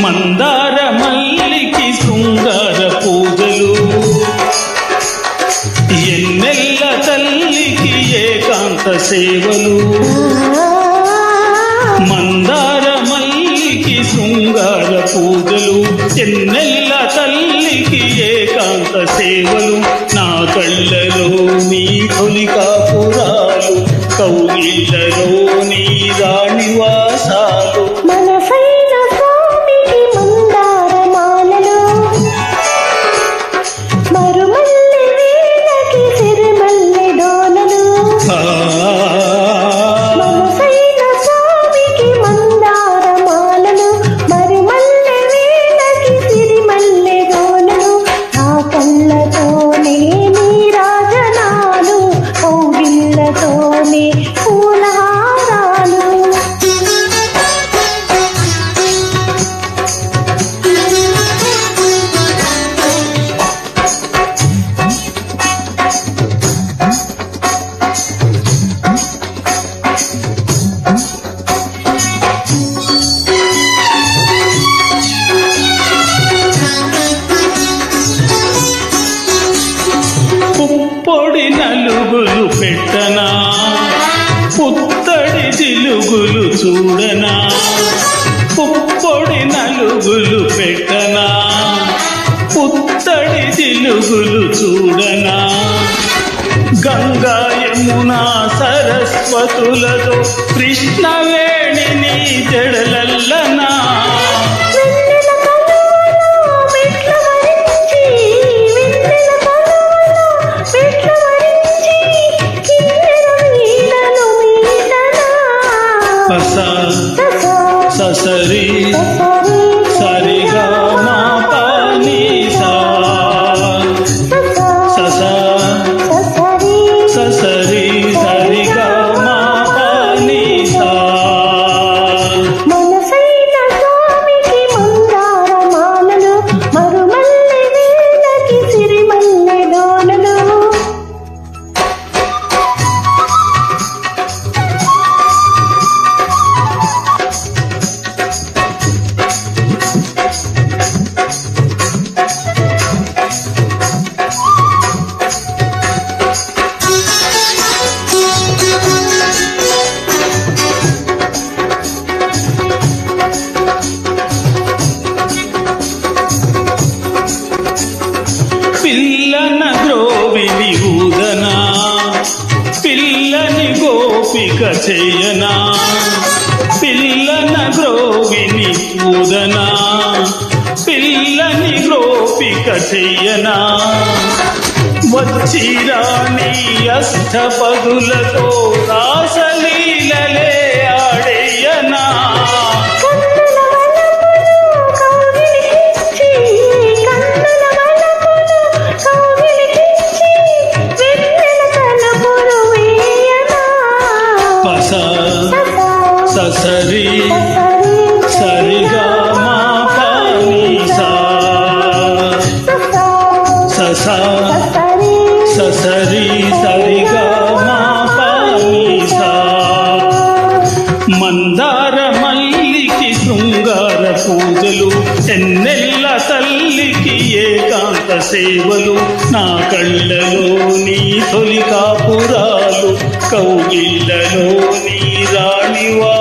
మందార మల్లికి శృంగార పూజలు, ఎన్నెల్ల తల్లికి ఏకాంత సేవలు. మందార మల్లికి శృంగార పూజలు, ఎన్నెల్ల తల్లికి ఏకాంత సేవలు. నా కళ్ళలో నీ తొలి కాపురాలు, కౌగిళ్ళలో నీ రాణివాసాలు. పుప్పొడి నలుగులు పెట్టనా, పుత్తడి జిలుగులు చూడనా. పుప్పొడి నలుగులు పెట్టనా, పుత్తడి జిలుగులు చూడనా. గంగా యమునా సరస్వతులతో కృష్ణవేణిని జడలల్లనా. ససరి సరిగా మా పాని సా ససరి సరిగా మా పాని సా. మనసైన స్వామికి మందార మాలలు, మరుమల్లె వేళకి సిరిమల్లె డోలలు. పిల్లన గ్రోవిని ఊదనా, పిల్లని గోపిక చేయనా. పిల్లన గ్రోవిని ఊదనా, పిల్లని గోపిక చేయనా. వచ్చిరాని అష్టపదులతో రాసలీలలే ఆడేయనా. ససరి సరిగా మా పాని సా ససరి సరిగా మా పాని సా. మందార మల్లికి శృంగార పూజలు, ఎన్నెల్ల తల్లికి ఏకాంత సేవలు. నా కళ్ళలో నీ తొలి కాపురాలు, కౌగిళ్ళలో నీ రాణివా.